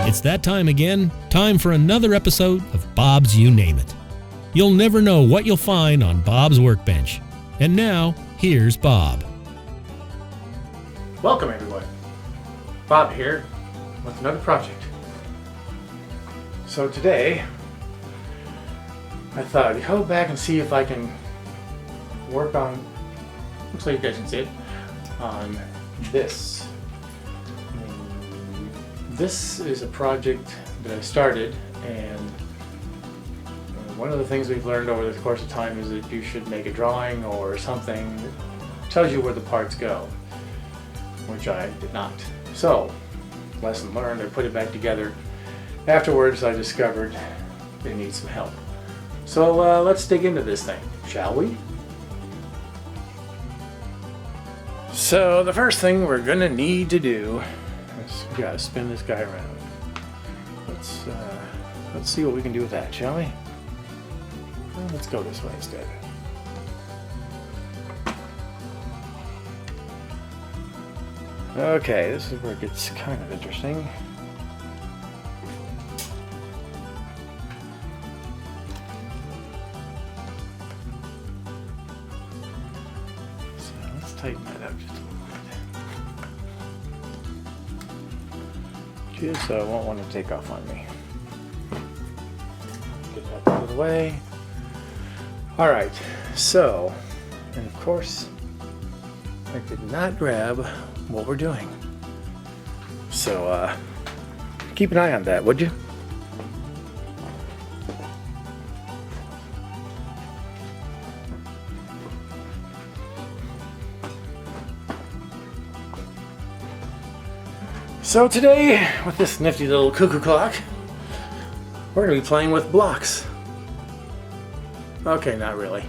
It's that time again, time for another episode of Bob's You Name It. You'll never know what you'll find on Bob's workbench. And now, here's Bob. Welcome everyone. Bob here with another project. So today, I thought I'd go back and see if I can work on, looks like you guys can see it, on this. This is a project that I started, and one of the things we've learned over the course of time is that you should make a drawing or something that tells you where the parts go, which I did not. So, lesson learned, I put it back together. Afterwards I discovered it needs some help. So let's dig into this thing, shall we? So the first thing we're gonna need to do is we gotta spin this guy around. Let's see what we can do with that, shall we? Well, let's go this way instead. Okay, this is where it gets kind of interesting. So let's tighten that up just a little bit. Just so it won't want to take off on me. Get that out of the way. Alright, so, and of course, I did not grab what we're doing. So, keep an eye on that, would you? So today, with this nifty little cuckoo clock, we're going to be playing with blocks. Okay, not really.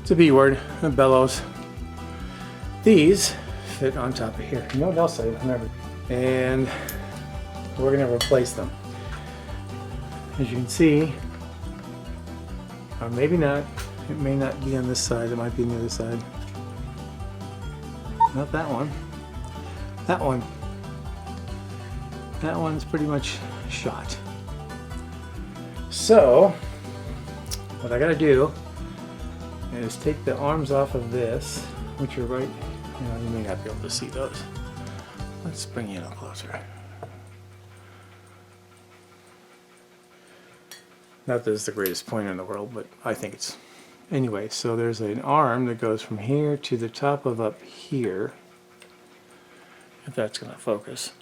It's a B word, a bellows. These fit on top of here. You know what else I remember? And we're going to replace them. As you can see, or maybe not, it may not be on this side, it might be on the other side. Not that one. That one. That one's pretty much shot. So, what I gotta do is take the arms off of this, which are right, you may not be able to see those. Let's bring you in closer. Not that it's the greatest point in the world, but I think it's... Anyway, so there's an arm that goes from here to the top of up here, if that's gonna focus.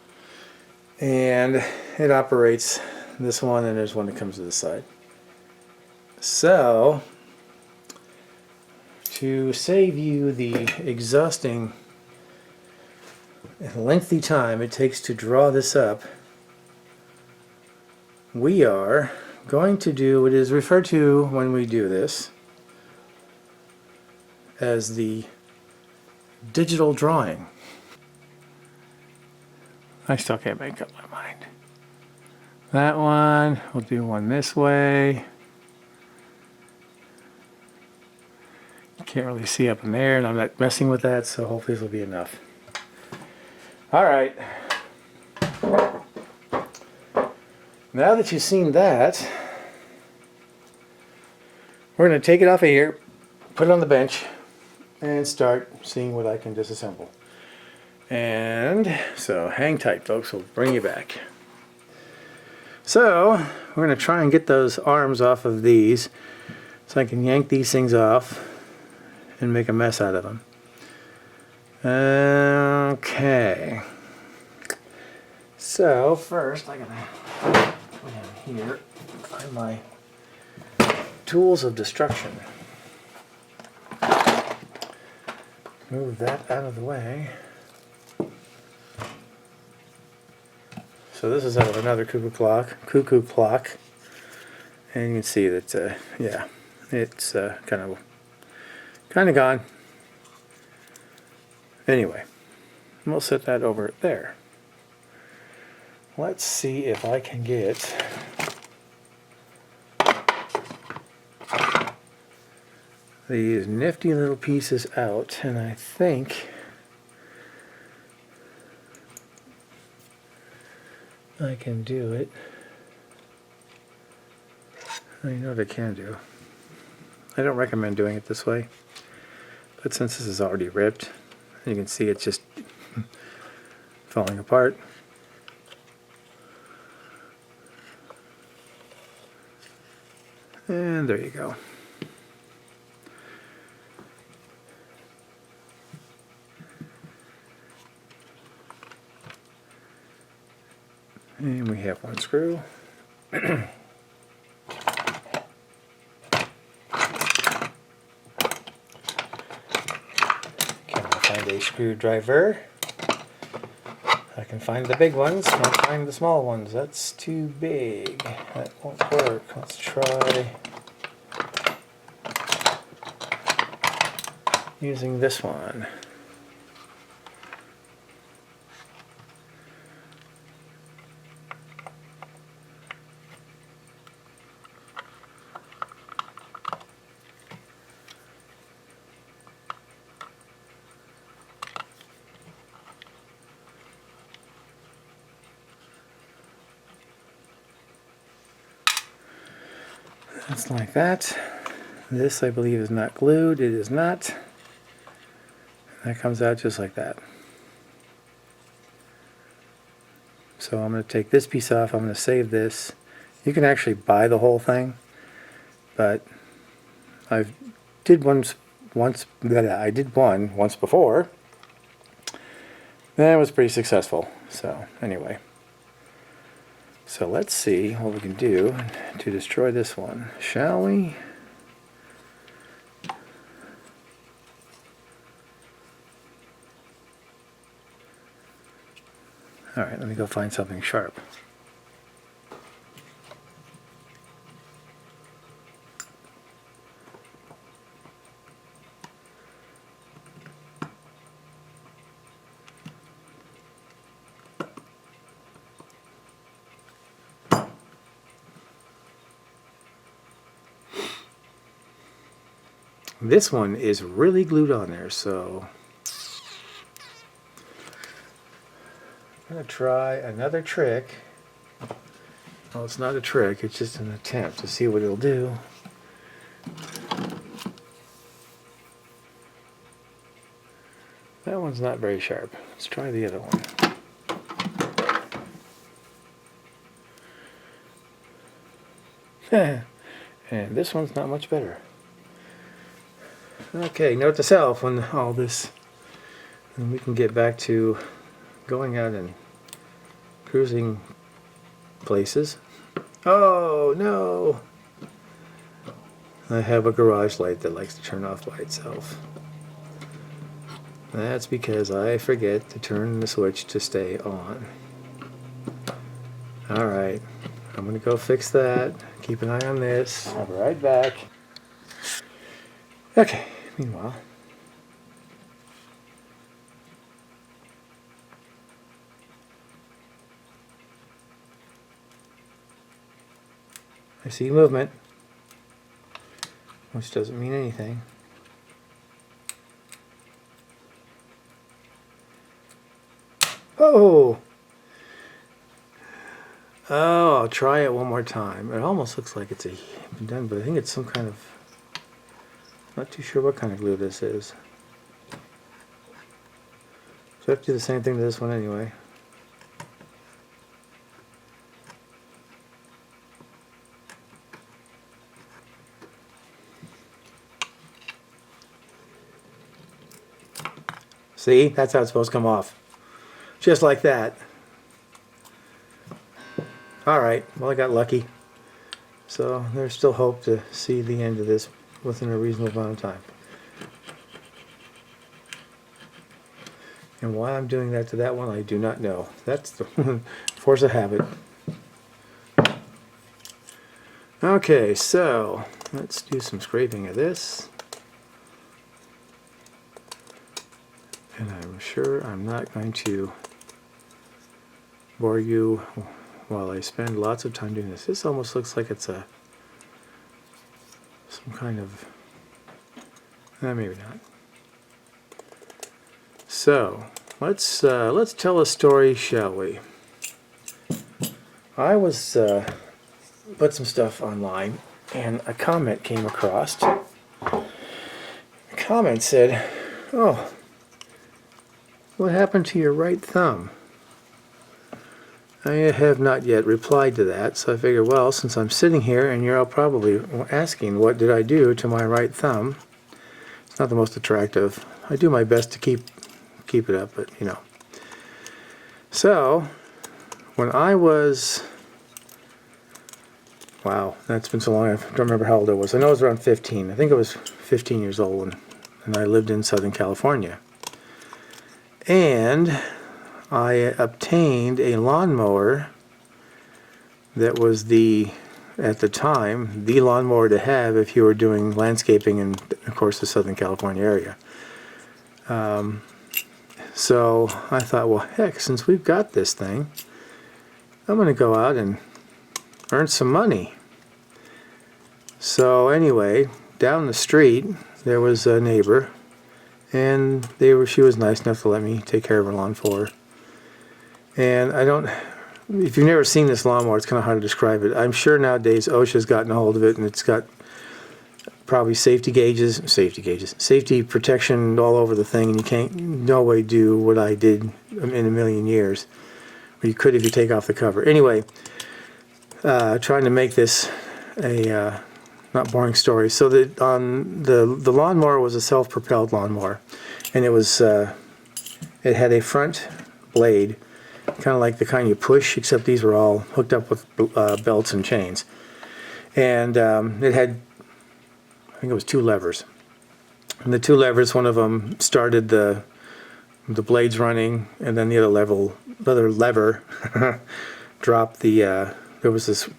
And it operates this one, and there's one that comes to the side. So, to save you the exhausting and lengthy time it takes to draw this up, we are going to do what is referred to when we do this as the digital drawing. I still can't make up my mind. That one, we'll do one this way. Can't really see up in there, and I'm not messing with that, so hopefully this will be enough. Alright. Now that you've seen that, we're going to take it off of here, put it on the bench, and start seeing what I can disassemble. And so hang tight, folks, we'll bring you back. So we're going to try and get those arms off of these so I can yank these things off and make a mess out of them. Okay. So first I gotta put in here, find my tools of destruction. Move that out of the way. So this is out of another cuckoo clock, and you can see that yeah, it's kind of gone. Anyway, we'll set that over there. Let's see if I can get these nifty little pieces out, and I think I can do it. I know what I can do. I don't recommend doing it this way, but since this is already ripped, you can see it's just falling apart. And there you go. And we have one screw. Can I find a screwdriver? I can find the big ones, can't find the small ones. That's too big. That won't work. Let's try using this one. That's like that. This, I believe, is not glued. It is not. That comes out just like that. So I'm going to take this piece off. I'm going to save this. You can actually buy the whole thing, but I did one once before. That was pretty successful. So anyway. So let's see what we can do to destroy this one, shall we? Alright, let me go find something sharp. This one is really glued on there, so I'm going to try another trick. Well, it's not a trick, it's just an attempt to see what it'll do. That one's not very sharp. Let's try the other one. And this one's not much better. Okay, note to self when all this, and we can get back to going out and cruising places. Oh no! I have a garage light that likes to turn off by itself. That's because I forget to turn the switch to stay on. Alright, I'm gonna go fix that. Keep an eye on this. I'll be right back. Okay, meanwhile. I see movement, which doesn't mean anything. Oh! Oh, I'll try it one more time. It almost looks like it's done, but I think it's some kind of, not too sure what kind of glue this is. So I have to do the same thing to this one anyway. See? That's how it's supposed to come off. Just like that. Alright, well I got lucky. So there's still hope to see the end of this within a reasonable amount of time. And why I'm doing that to that one, I do not know. That's the force of habit. Okay, so let's do some scraping of this. And I'm sure I'm not going to bore you while I spend lots of time doing this. This almost looks like it's some kind of, maybe not. So let's tell a story, shall we? I was put some stuff online, and a comment came across. The comment said, "Oh, what happened to your right thumb?" I have not yet replied to that, so I figured, well, since I'm sitting here and you're all probably asking what did I do to my right thumb, it's not the most attractive. I do my best to keep it up, but you know. So, when I was, wow, that's been so long, I don't remember how old I was. I know I was around 15. I think I was 15 years old, and I lived in Southern California. And I obtained a lawnmower that was at the time, the lawnmower to have if you were doing landscaping in, of course, the Southern California area. So I thought, well, heck, since we've got this thing, I'm going to go out and earn some money. So anyway, down the street, there was a neighbor, and she was nice enough to let me take care of her lawn for her. And if you've never seen this lawnmower, it's kind of hard to describe it. I'm sure nowadays OSHA's gotten a hold of it, and it's got probably safety protection all over the thing, and you can't no way do what I did in a million years. Or you could if you take off the cover. Anyway, trying to make this a not boring story. So the lawnmower was a self-propelled lawnmower, and it had a front blade, kind of like the kind you push, except these were all hooked up with belts and chains. And it had, I think it was 2 levers. And the 2 levers, one of them started the blades running, and then the other lever dropped there was this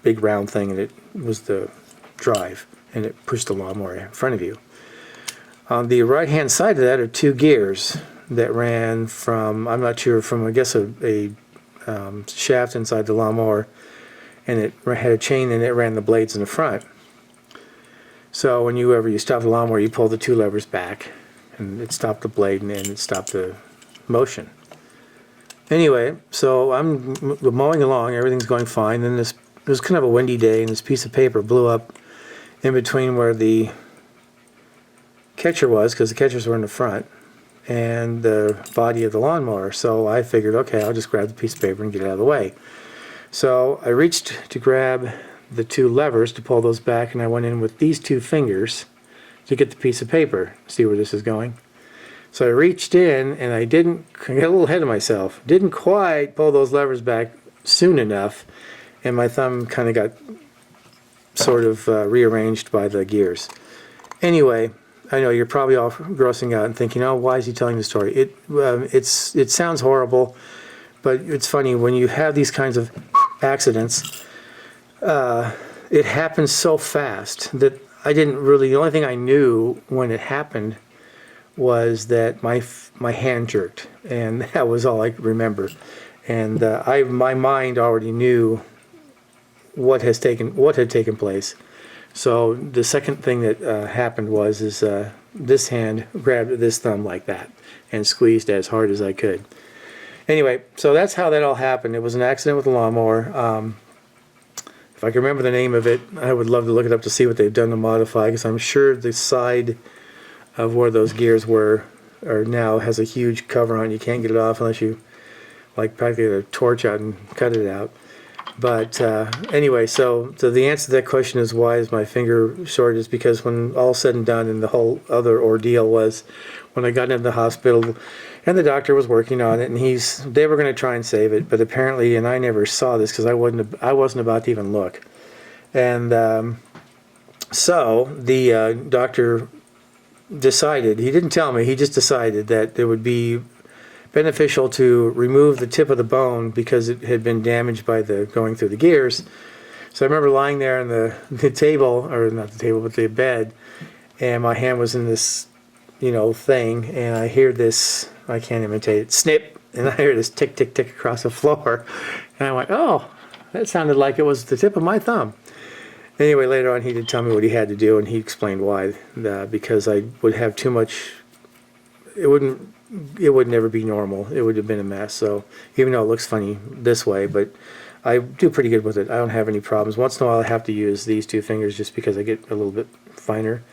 big round thing, and it was the drive, and it pushed the lawnmower in front of you. On the right-hand side of that are 2 gears that ran from, I'm not sure, from I guess a shaft inside the lawnmower, and it had a chain and it ran the blades in the front. So whenever you stop the lawnmower, you pull the 2 levers back, and it stopped the blade and it stopped the motion. Anyway, so I'm mowing along, everything's going fine, and it was kind of a windy day, and this piece of paper blew up in between where the catcher was, because the catchers were in the front, and the body of the lawnmower. So I figured, okay, I'll just grab the piece of paper and get it out of the way. So I reached to grab the 2 levers to pull those back, and I went in with these 2 fingers to get the piece of paper. See where this is going? So I reached in, and I got a little ahead of myself. Didn't quite pull those levers back soon enough, and my thumb kind of got sort of rearranged by the gears. Anyway, I know you're probably all grossing out and thinking, oh, why is he telling the story? It sounds horrible, but it's funny when you have these kinds of accidents. It happens so fast that the only thing I knew when it happened was that my hand jerked, and that was all I could remember. And my mind already knew what had taken place. So the second thing that happened was this hand grabbed this thumb like that and squeezed as hard as I could. Anyway, so that's how that all happened. It was an accident with a lawnmower. If I can remember the name of it, I would love to look it up to see what they've done to modify, because I'm sure the side of where those gears were now has a huge cover on it. You can't get it off unless you practically get a torch out and cut it out. But anyway, so the answer to that question is, why is my finger short, is because when all said and done, and the whole other ordeal was when I got into the hospital and the doctor was working on it, and they were going to try and save it, but apparently, and I never saw this because I wasn't about to even look. And so the doctor decided, he didn't tell me, he just decided that it would be beneficial to remove the tip of the bone because it had been damaged by going through the gears. So I remember lying there on the table, or not the table, but the bed, and my hand was in this, thing, and I hear this, I can't imitate it, snip, and I hear this tick, tick, tick across the floor, and I went, oh, that sounded like it was the tip of my thumb. Anyway, later on he did tell me what he had to do, and he explained why, because I would have too much, it would never be normal. It would have been a mess. So even though it looks funny this way, but I do pretty good with it. I don't have any problems. Once in a while I have to use these two fingers just because I get a little bit finer.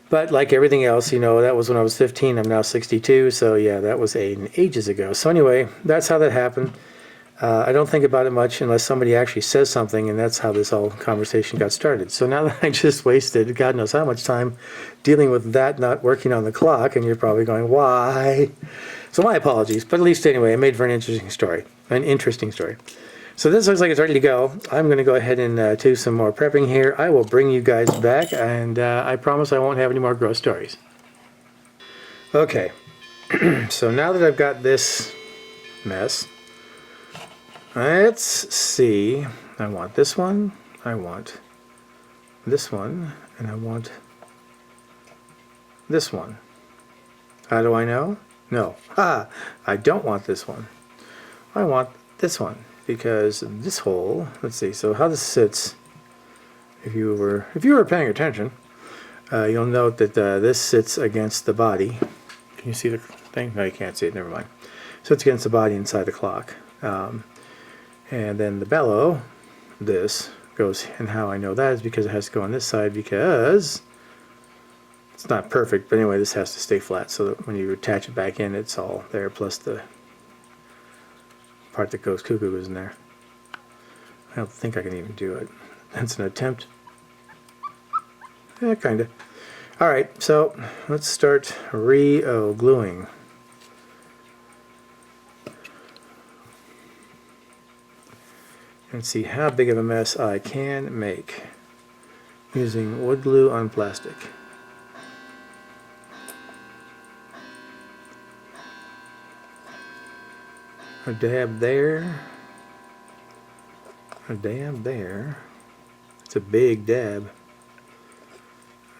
But like everything else, you know, that was when I was 15. I'm now 62, so yeah, that was ages ago. So anyway, that's how that happened. I don't think about it much unless somebody actually says something, and that's how this whole conversation got started. So now that I just wasted God knows how much time dealing with that not working on the clock, and you're probably going, why? So my apologies, but at least anyway, it made for an interesting story. So this looks like it's ready to go. I'm going to go ahead and do some more prepping here. I will bring you guys back, and I promise I won't have any more gross stories. Okay, so now that I've got this mess, let's see. I want this one, I want this one, and I want this one. How do I know? No. I don't want this one. I want this one. Because this hole, let's see, so how this sits, if you were paying attention, you'll note that this sits against the body. Can you see the thing? No, you can't see it, never mind. So it's against the body inside the clock. And then the bellow, this, goes, and how I know that is because it has to go on this side because it's not perfect, but anyway, this has to stay flat so that when you attach it back in, it's all there, plus the part that goes cuckoo is in there. I don't think I can even do it. That's an attempt. Yeah, kinda. Alright, so let's start gluing. And see how big of a mess I can make using wood glue on plastic. A dab there, a dab there. It's a big dab.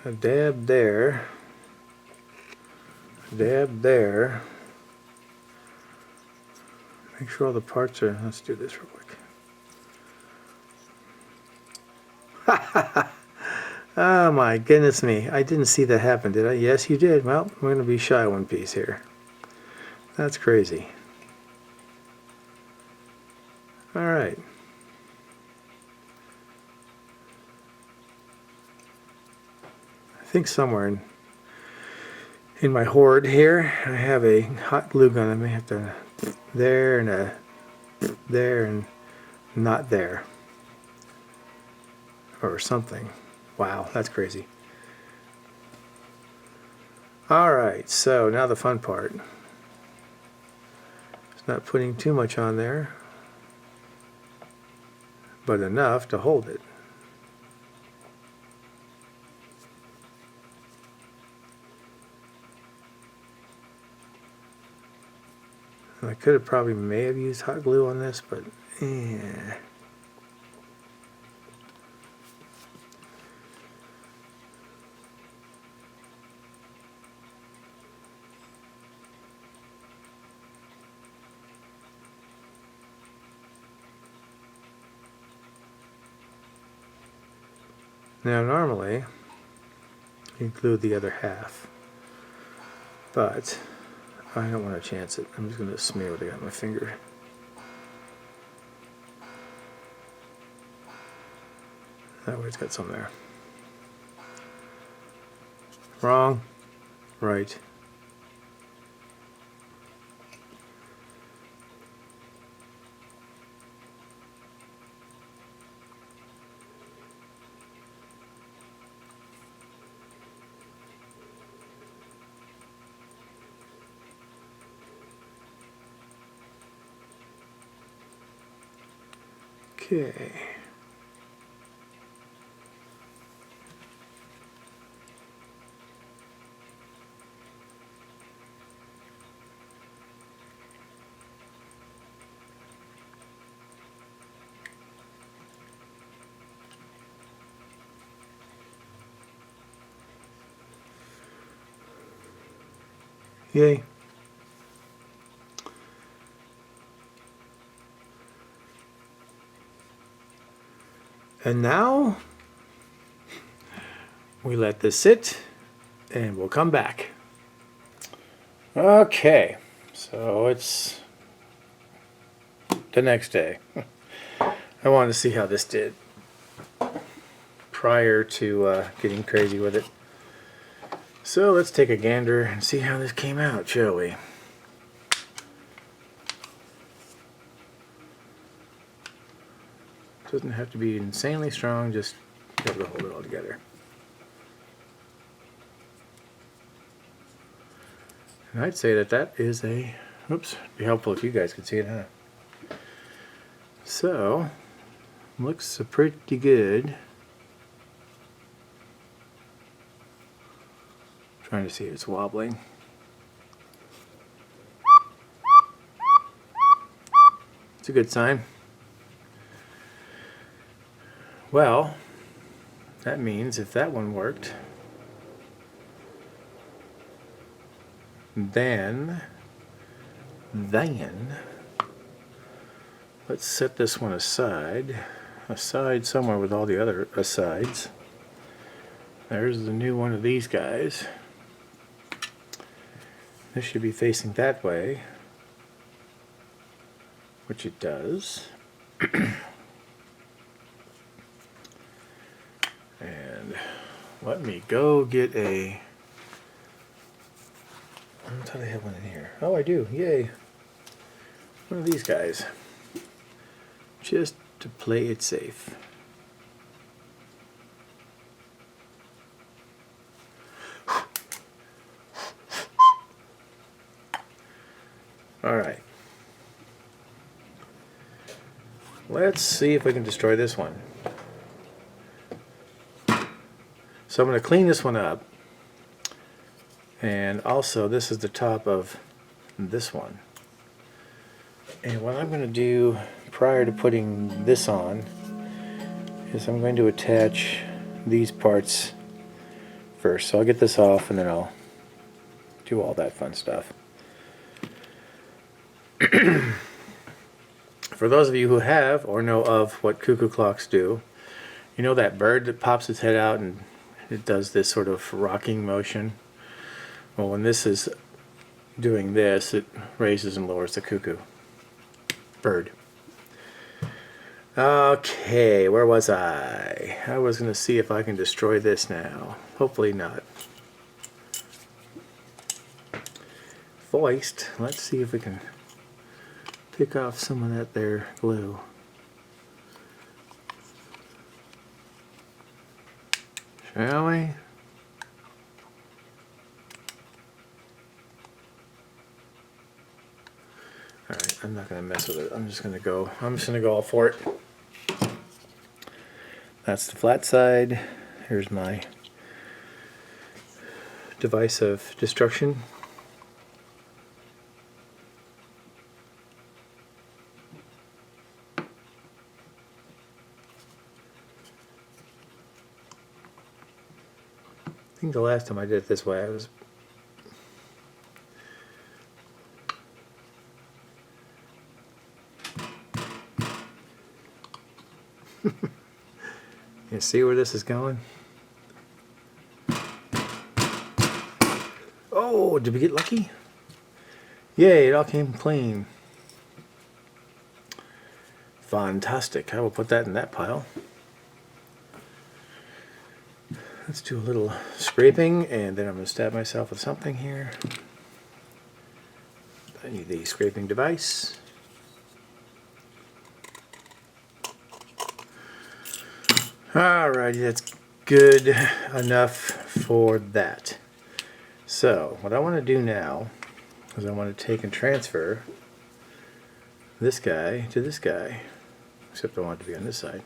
A dab there, a dab there. Make sure all the parts are, let's do this real quick. Oh my goodness me, I didn't see that happen, did I? Yes, you did. Well, we're going to be shy one piece here. That's crazy. Alright. I think somewhere in my hoard here I have a hot glue gun. I may have to there and a there and not there. Or something. Wow, that's crazy. Alright, so now the fun part. It's not putting too much on there, but enough to hold it. I could have probably may have used hot glue on this, but yeah. Now normally you glue the other half, but I don't want to chance it. I'm just going to smear what I got on my finger. That way it's got some there. Wrong. Right. Okay. Yay. And now we let this sit and we'll come back. Okay, so it's the next day. I wanted to see how this did prior to getting crazy with it. So let's take a gander and see how this came out, shall we? Doesn't have to be insanely strong, just be able to hold it all together. And I'd say that that is a, oops, it'd be helpful if you guys could see it, huh? So, looks pretty good. Trying to see if it's wobbling. It's a good sign. Well, that means if that one worked, then let's set this one aside somewhere with all the other asides. There's the new one of these guys. This should be facing that way, which it does. And let me go get a, I thought I had one in here. Oh, I do, yay. One of these guys, just to play it safe. Alright. Let's see if we can destroy this one. So I'm going to clean this one up. And also this is the top of this one. And what I'm going to do prior to putting this on is I'm going to attach these parts first. So I'll get this off and then I'll do all that fun stuff. For those of you who have or know of what cuckoo clocks do, you know that bird that pops its head out and it does this sort of rocking motion? Well, when this is doing this, it raises and lowers the cuckoo bird. Okay, where was I? I was going to see if I can destroy this now. Hopefully not. Foist. Let's see if we can pick off some of that there glue. Shall we? Alright, I'm not going to mess with it. I'm just going to go all for it. That's the flat side. Here's my device of destruction. I think the last time I did it this way, I was you see where this is going? Oh, did we get lucky? Yay, it all came clean. Fantastic. I will put that in that pile. Let's do a little scraping, and then I'm going to stab myself with something here. I need the scraping device. Alrighty, that's good enough for that. So, what I want to do now is I want to take and transfer this guy to this guy, except I want it to be on this side.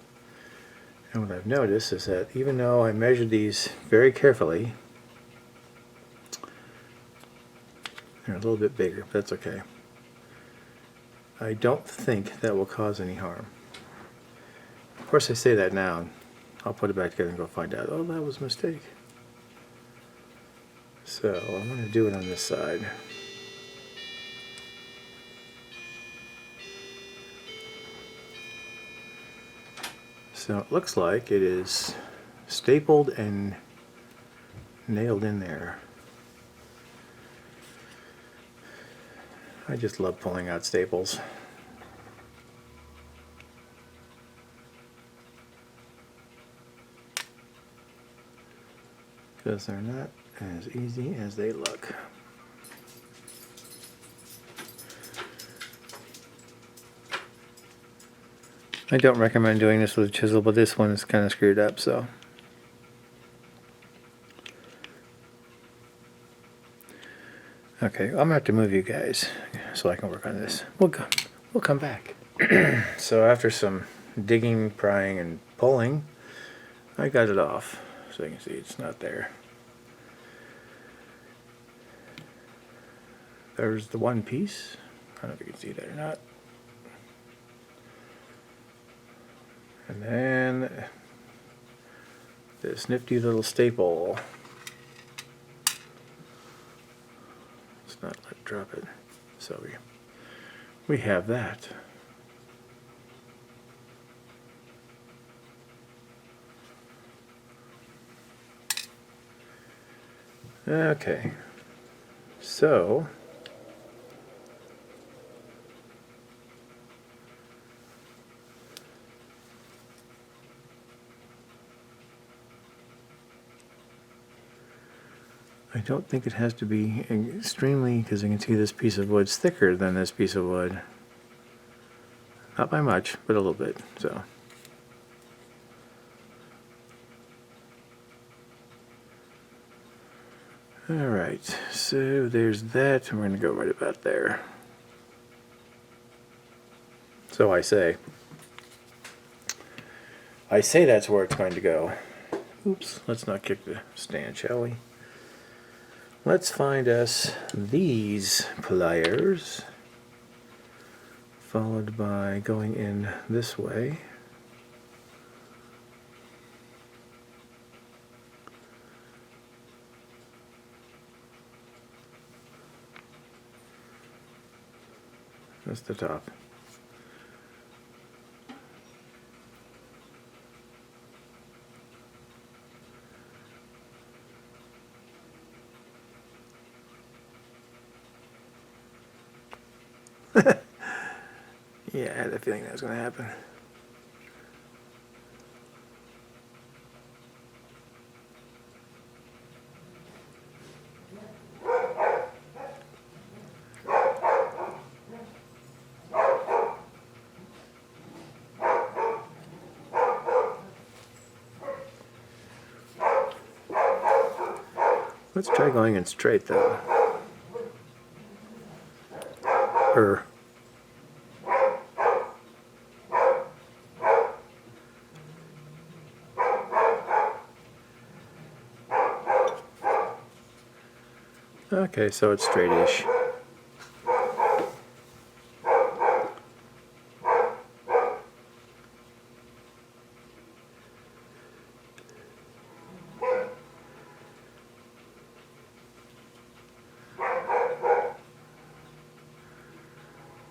And what I've noticed is that even though I measured these very carefully, they're a little bit bigger, but that's okay. I don't think that will cause any harm. Of course I say that now, and I'll put it back together and go find out, oh, that was a mistake. So I'm going to do it on this side. So it looks like it is stapled and nailed in there. I just love pulling out staples. because they're not as easy as they look. I don't recommend doing this with a chisel, but this one is kind of screwed up, so. Okay, I'm gonna have to move you guys so I can work on this. We'll come back. So after some digging, prying, and pulling, I got it off. So you can see it's not there. There's the one piece. I don't know if you can see that or not. And then this nifty little staple. Let's not let it drop it. So we have that. Okay, so I don't think it has to be extremely, because you can see this piece of wood's thicker than this piece of wood. Not by much, but a little bit, so. Alright, so there's that, and we're going to go right about there. So I say. I say that's where it's going to go. Oops, let's not kick the stand, shall we? Let's find us these pliers, followed by going in this way. That's the top. Yeah, I had a feeling that was going to happen. Let's try going in straight though. Okay, so it's straightish.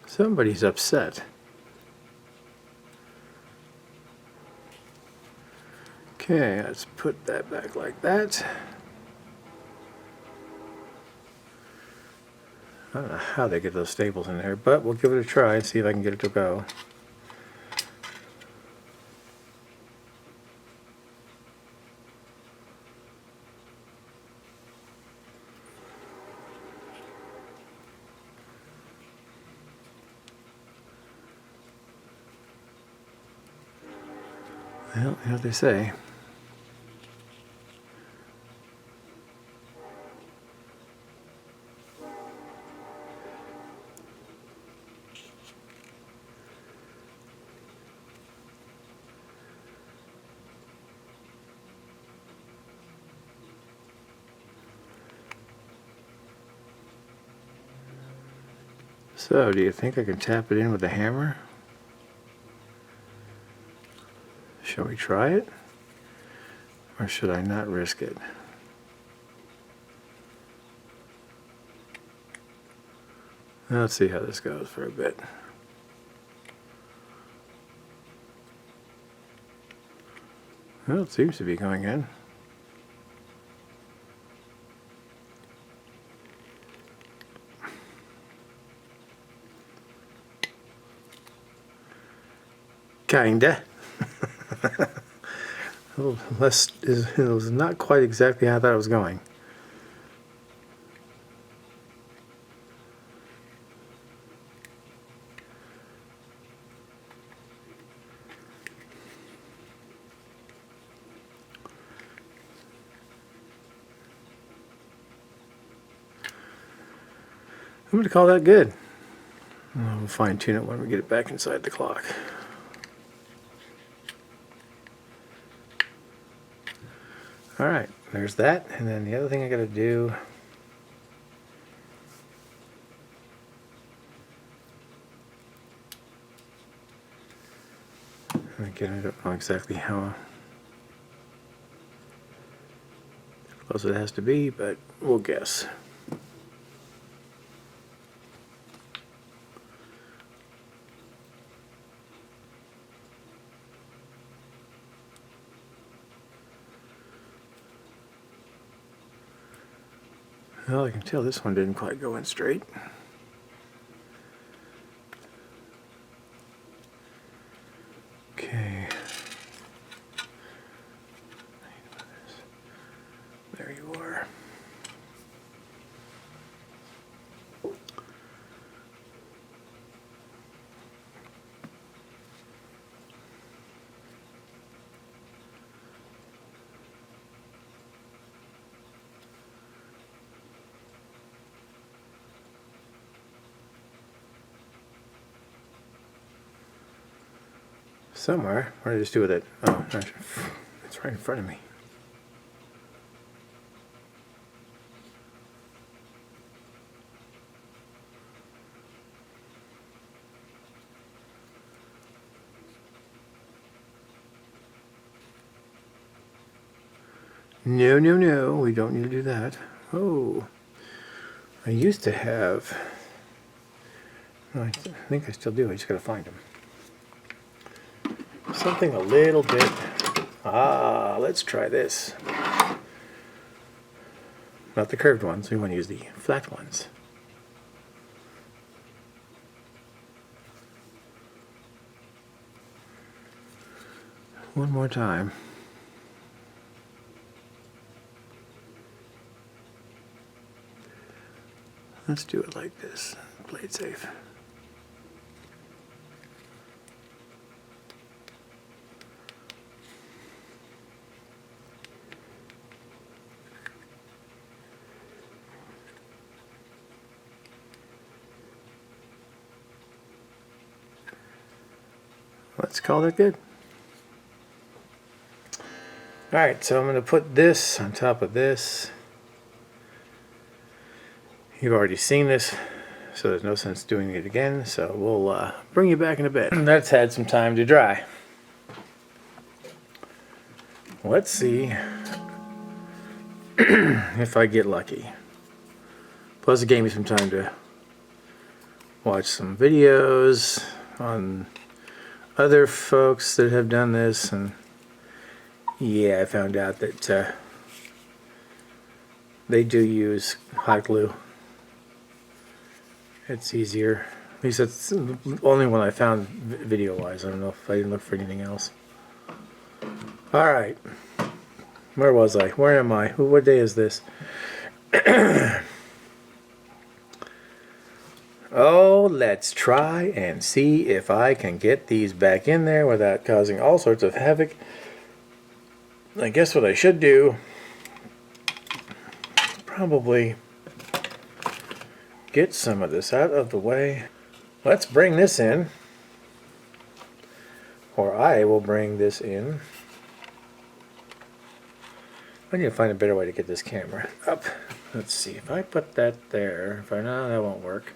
Somebody's upset. Okay, let's put that back like that. I don't know how they get those staples in there, but we'll give it a try and see if I can get it to go. Well, you know what they say. So, do you think I can tap it in with a hammer? Shall we try it? Or should I not risk it? Let's see how this goes for a bit. Well, it seems to be going in. Kinda. little less, it was not quite exactly how I thought it was going. I'm going to call that good. We'll fine tune it when we get it back inside the clock. Alright, there's that. And then the other thing I got to do, again, I don't know exactly how close it has to be, but we'll guess. Well, I can tell this one didn't quite go in straight. Okay. There you are. Somewhere. What did I just do with it? Oh, it's right in front of me. No, no, no, we don't need to do that. Oh, I used to have, I think I still do, I just gotta find them. Something a little bit, let's try this. Not the curved ones, we want to use the flat ones. One more time. Let's do it like this, play it safe. Let's call that good. Alright, so I'm going to put this on top of this. You've already seen this, so there's no sense doing it again, so we'll bring you back in a bit. That's had some time to dry. Let's see if I get lucky. Plus it gave me some time to watch some videos on other folks that have done this, and yeah, I found out that they do use hot glue. It's easier. At least that's the only one I found video-wise. I don't know if I didn't look for anything else. Alright. Where was I? Where am I? What day is this? Oh, let's try and see if I can get these back in there without causing all sorts of havoc. I guess what I should do is probably get some of this out of the way. Let's bring this in, or I will bring this in. I need to find a better way to get this camera up. Let's see, if I put that there, no, that won't work,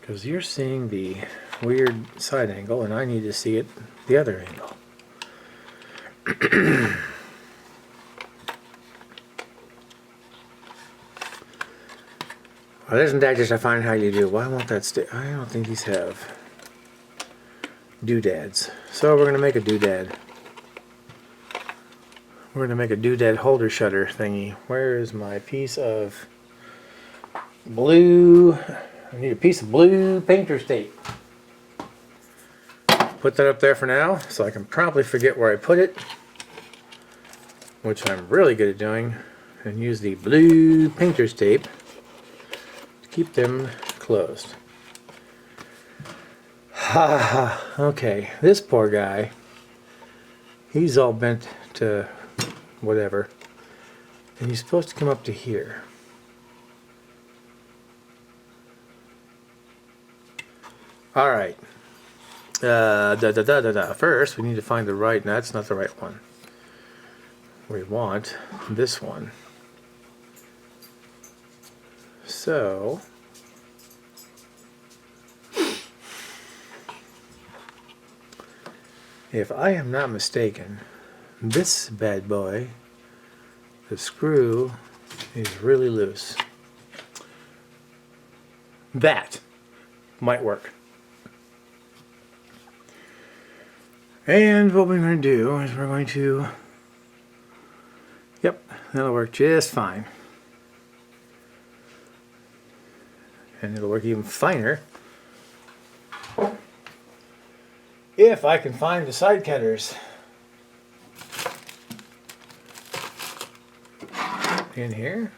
because you're seeing the weird side angle and I need to see it the other angle. Well, isn't that just a fine how you do? Why won't that stick? I don't think these have doodads. So we're going to make a doodad. We're going to make a doodad holder shutter thingy. Where is my piece of blue? I need a piece of blue painter's tape. Put that up there for now, so I can probably forget where I put it. which I'm really good at doing, and use the blue painter's tape to keep them closed. Ha ha. Okay, this poor guy, he's all bent to whatever, and he's supposed to come up to here. All right. First, we need to find the right. No, that's not the right one. We want this one. So, if I am not mistaken, this bad boy, the screw is really loose. That might work. And what we're going to do is we're going to, yep, that'll work just fine. And it'll work even finer if I can find the side cutters in here.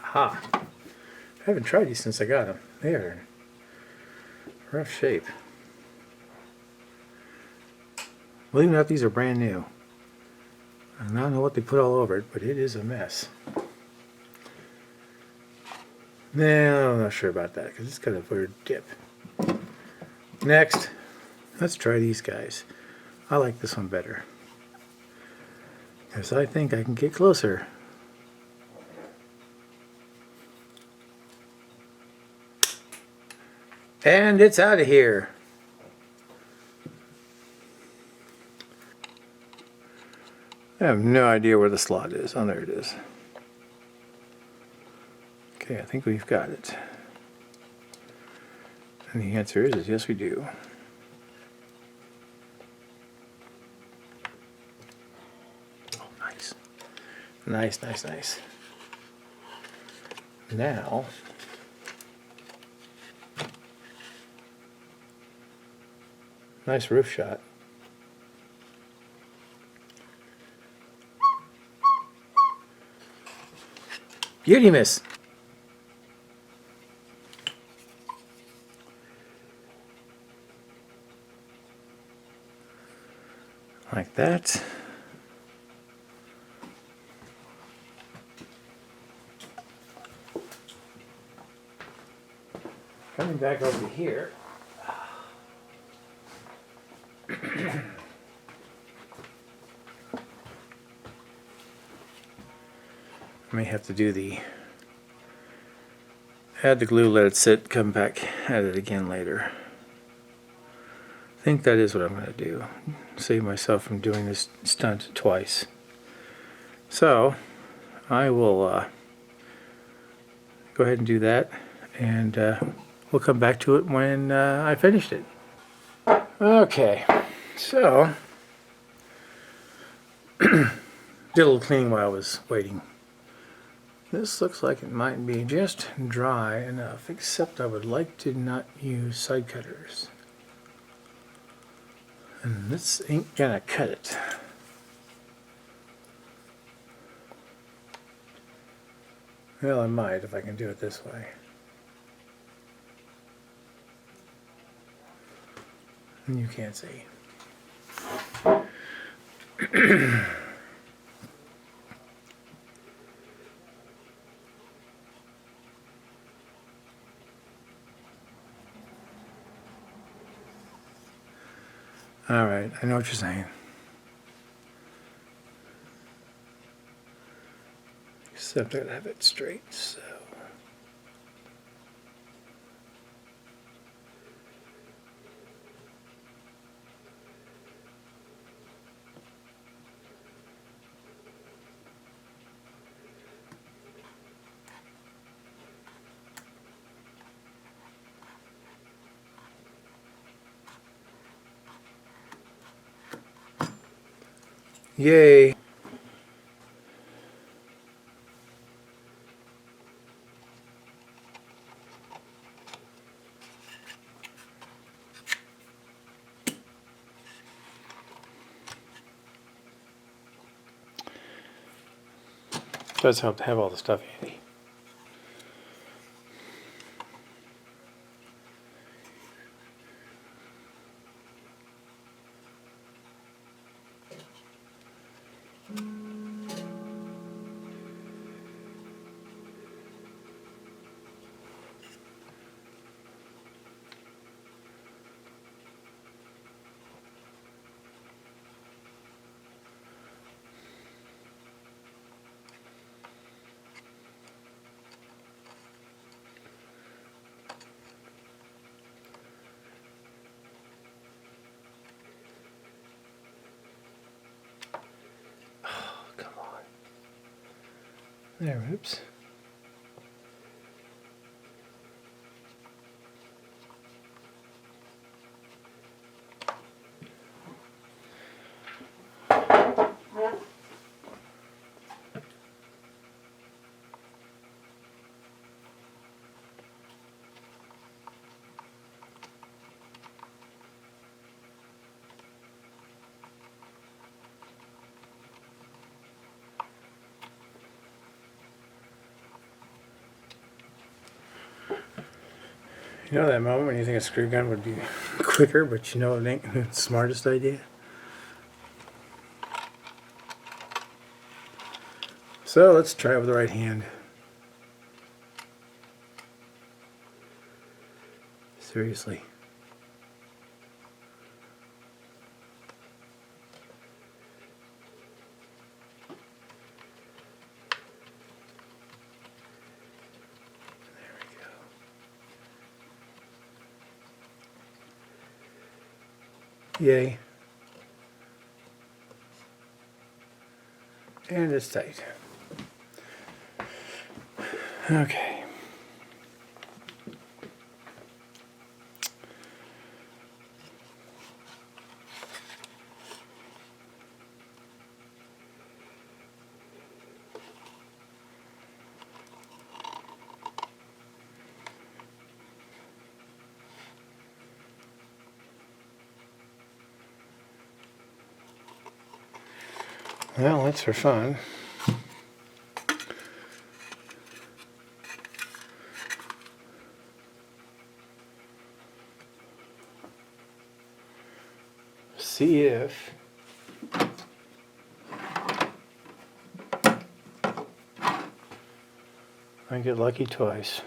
Aha. I haven't tried these since I got them. They are in rough shape. Believe it or not, these are brand new. I don't know what they put all over it, but it is a mess. No, I'm not sure about that because it's got a weird dip. Next, let's try these guys. I like this one better because I think I can get closer. And it's out of here. I have no idea where the slot is. Oh, there it is. Okay, I think we've got it. And the answer is yes, we do. Oh, nice. Nice, nice, nice. Now, nice roof shot. Beauty miss. Like that. Coming back over here. I may have to do add the glue, let it sit, come back at it again later. I think that is what I'm going to do. Save myself from doing this stunt twice. So, I will go ahead and do that, and we'll come back to it when I finished it. Okay, so, did a little cleaning while I was waiting. This looks like it might be just dry enough, except I would like to not use side cutters. And this ain't gonna cut it. Well, I might if I can do it this way. And you can't see. Alright, I know what you're saying. Except I gotta have it straight, so. Yay! does help to have all the stuff handy. Come on. There, oops. You know that moment when you think a screw gun would be quicker, but you know it ain't the smartest idea? So let's try it with the right hand. Seriously. Yay. And it's tight. Okay. Well, that's for fun. See if I get lucky twice.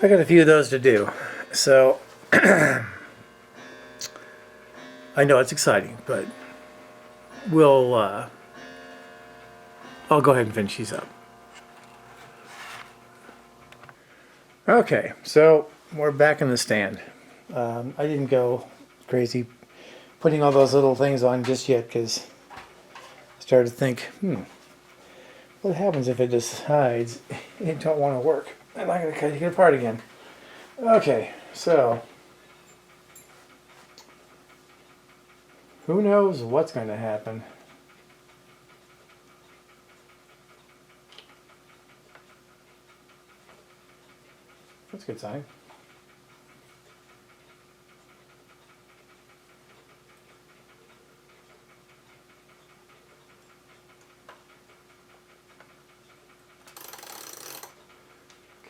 I got a few of those to do. So I know it's exciting, but I'll go ahead and finish these up. Okay, so we're back in the stand. I didn't go crazy putting all those little things on just yet because I started to think, what happens if it decides it don't want to work? I'm not going to cut it apart again. Okay, so who knows what's going to happen? That's a good sign.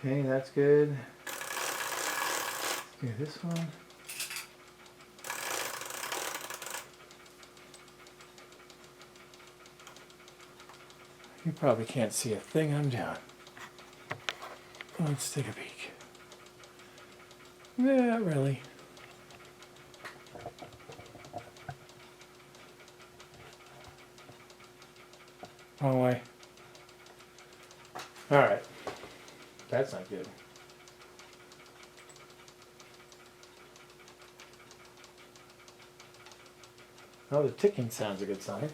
Okay, that's good. Okay, this one. You probably can't see a thing I'm doing. Let's take a peek. Not really. Wrong way. Alright. That's not good. Oh, the ticking sound's a good sign.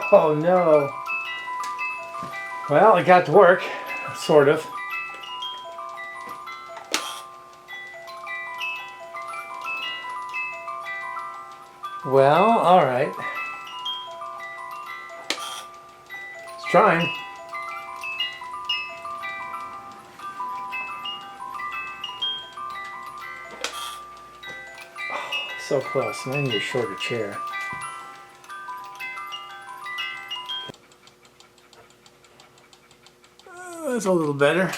Oh no. Well, it got to work, sort of. Well, alright. It's trying. Oh, so close. And I need a shorter chair. That's a little better.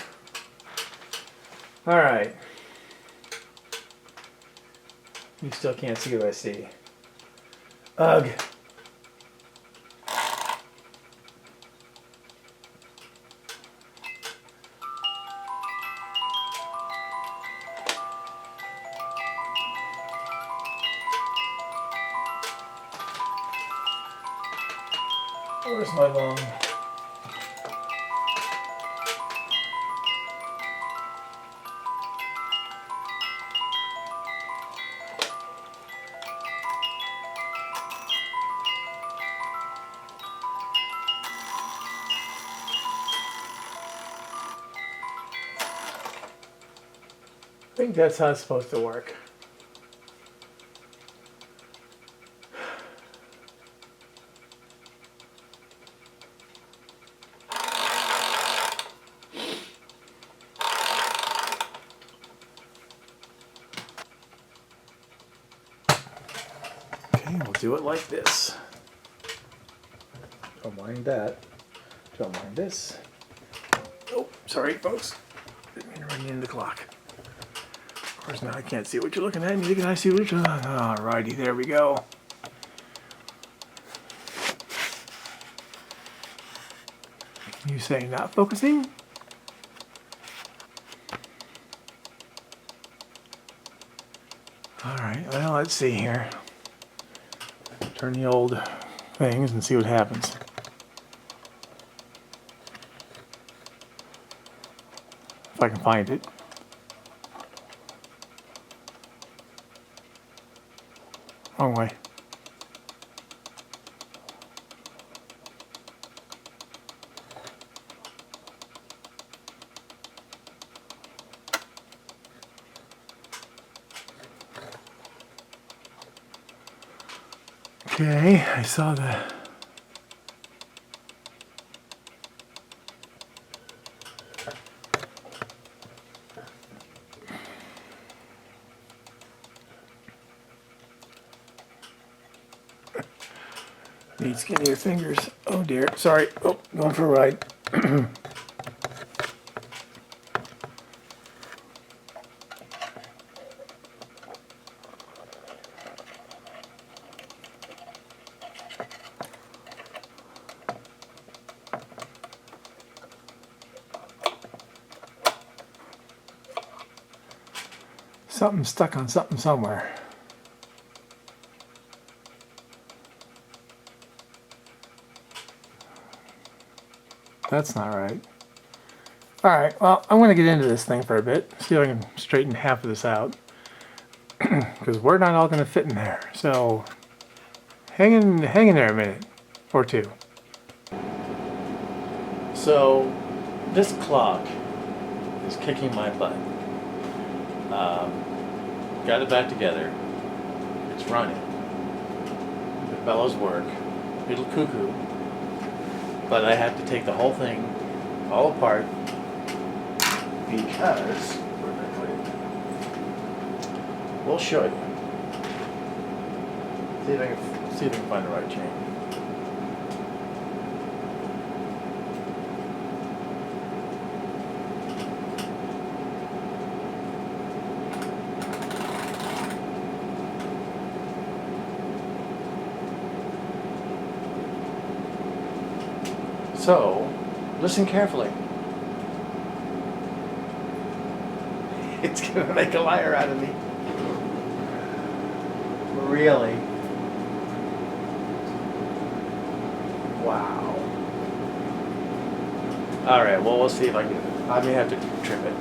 Alright. You still can't see what I see. Ugh. Where's my long? I think that's how it's supposed to work. Okay, we'll do it like this. Don't mind that. Don't mind this. Oh, sorry, folks. Didn't mean to run you into the clock. Of course, now I can't see what you're looking at. Neither can I see what you're... Alrighty, there we go. You say not focusing? Alright, well, let's see here. Turn the old things and see what happens. If I can find it. Wrong way. Okay, I saw the... Need skinnier fingers. Oh dear. Sorry. Oh, going for a ride. Something stuck on something somewhere. That's not right. Alright, well, I'm going to get into this thing for a bit. See if I can straighten half of this out. Because we're not all going to fit in there. So, hang in there a minute. Or two. So, this clock is kicking my butt. Got it back together. It's running. The bellows work. It'll cuckoo. But I have to take the whole thing all apart because where did I put it? We'll show you. See if I can find the right chain. So, listen carefully. It's going to make a liar out of me. Really? Wow. Alright, well, we'll see if I can. I may have to trim it.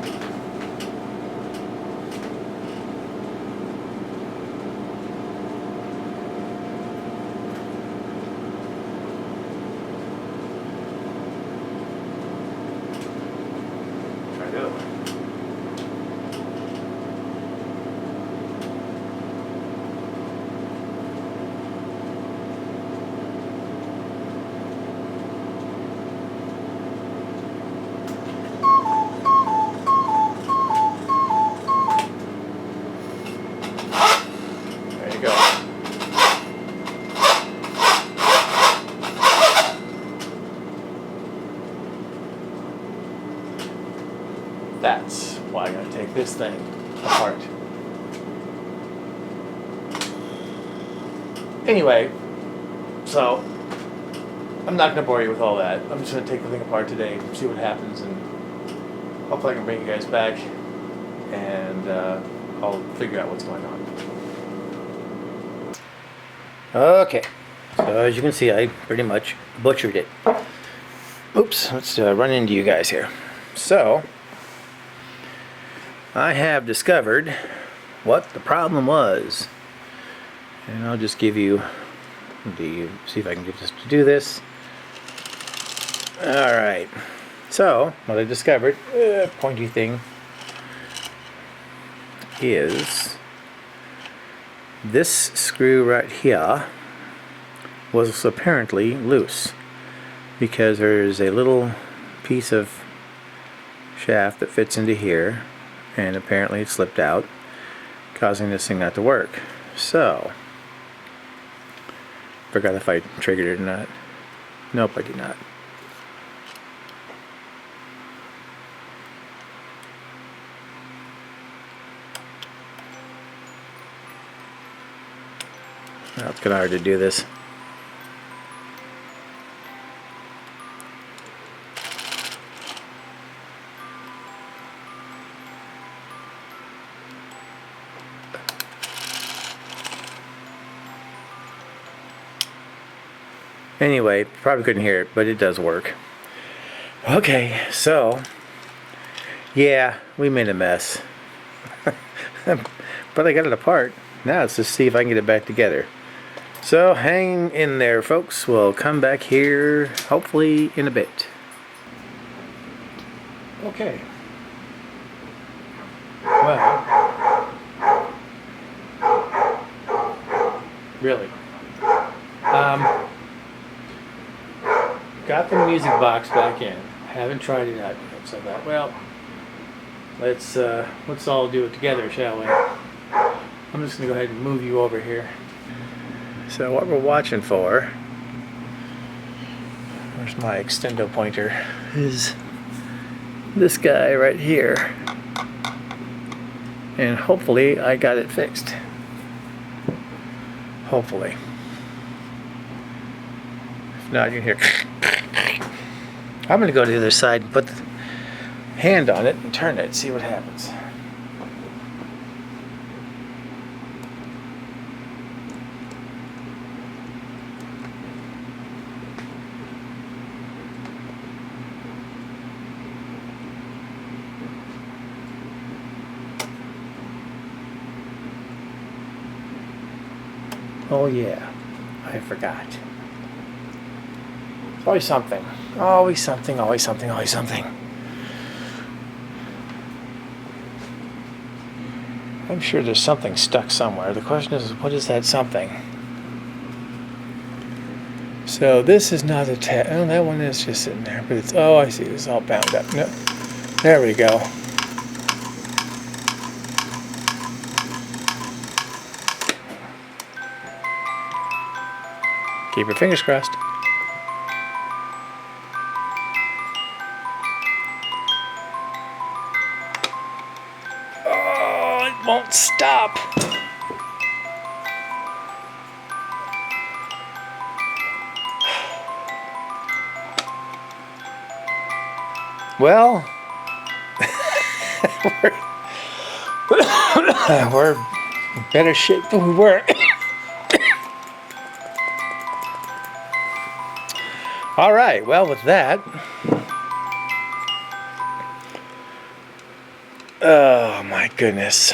That's why I gotta take this thing apart. Anyway, so I'm not gonna bore you with all that. I'm just gonna take the thing apart today, see what happens, and hopefully I can bring you guys back, and I'll figure out what's going on. Okay, so as you can see, I pretty much butchered it. Oops, let's run into you guys here. So, I have discovered what the problem was, and I'll just give you see if I can get this to do this. Alright, so what I discovered, pointy thing, is this screw right here was apparently loose because there's a little piece of shaft that fits into here, and apparently it slipped out, causing this thing not to work. So, forgot if I triggered it or not. Nope, I did not. Well, it's kind of hard to do this. Anyway, probably couldn't hear it, but it does work. Okay, so yeah, we made a mess. But I got it apart. Now let's just see if I can get it back together. So hang in there, folks. We'll come back here hopefully in a bit. Okay. Well, really. Got the music box back in. Haven't tried it out yet, so I thought, well, let's all do it together, shall we? I'm just gonna go ahead and move you over here. So what we're watching for There's my extendo pointer. Is this guy right here. And hopefully I got it fixed. Hopefully. If not, you can hear. I'm going to go to the other side and put the hand on it and turn it, see what happens. Oh yeah, I forgot. It's always something. Always something, always something, always something. I'm sure there's something stuck somewhere. The question is, what is that something? So this is not a tab. Oh, that one is just sitting there. But it's, oh, I see. It's all bound up. No, there we go. Keep your fingers crossed. Oh, it won't stop. Well, we're in better shape than we were. All right, well, with that, oh my goodness.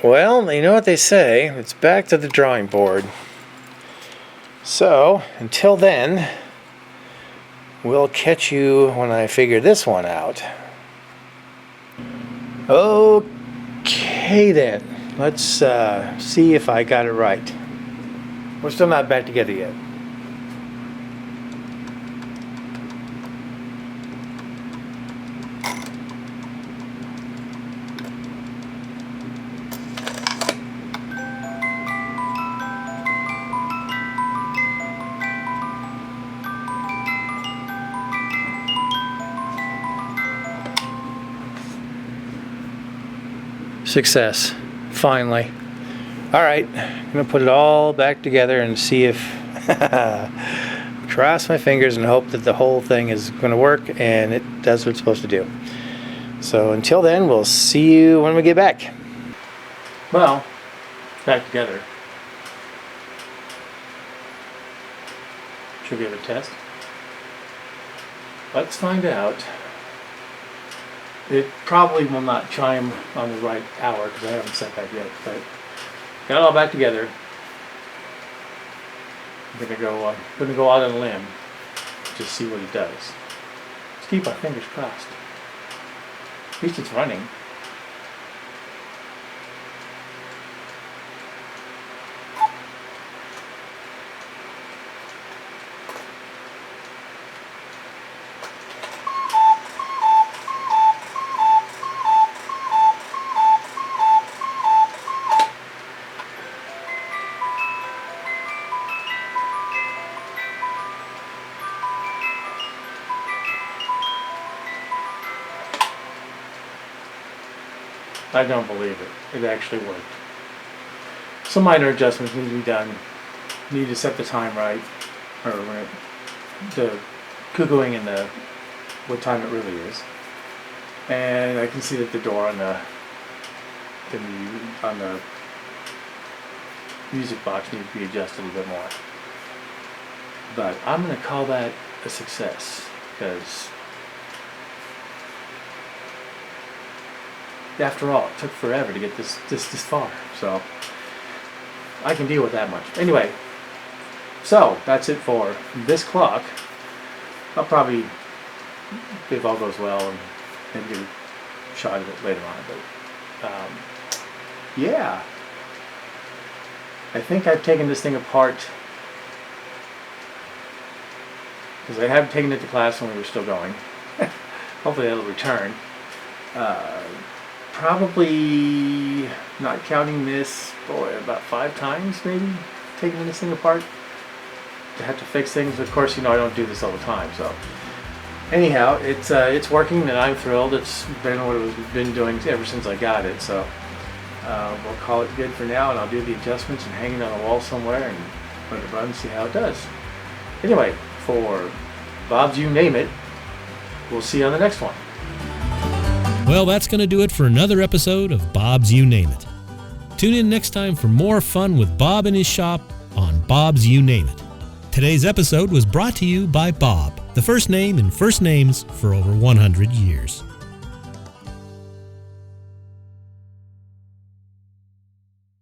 Well, you know what they say, it's back to the drawing board. So, until then, we'll catch you when I figure this one out. Okay then. Let's see if I got it right. We're still not back together yet. Success. Finally. All right, I'm gonna put it all back together and see if cross my fingers and hope that the whole thing is gonna work and it does what it's supposed to do. So until then, we'll see you when we get back. Well, back together. Should we have a test? Let's find out. It probably will not chime on the right hour because I haven't set that yet, but got it all back together. I'm gonna go out on a limb, just see what it does. Let's keep our fingers crossed. At least it's running. I don't believe it. It actually worked. Some minor adjustments need to be done. Need to set the time right, or the cuckooing and the what time it really is. And I can see that the door on the music box needs to be adjusted a little bit more. But I'm going to call that a success because after all, it took forever to get this far, so I can deal with that much. Anyway, so that's it for this clock. I'll probably, if all goes well, and maybe do a shot of it later on. But yeah, I think I've taken this thing apart because I have taken it to class when we were still going. Hopefully that'll return. Probably probably, not counting this, about 5 times maybe, taking this thing apart to have to fix things. Of course, I don't do this all the time, so anyhow, it's working and I'm thrilled. It's been what I've been doing ever since I got it, so we'll call it good for now, and I'll do the adjustments and hang it on the wall somewhere and let it run and see how it does. Anyway, for Bob's You Name It, we'll see you on the next one. Well, that's going to do it for another episode of Bob's You Name It. Tune in next time for more fun with Bob and his shop on Bob's You Name It. Today's episode was brought to you by Bob, the first name in first names for over 100 years.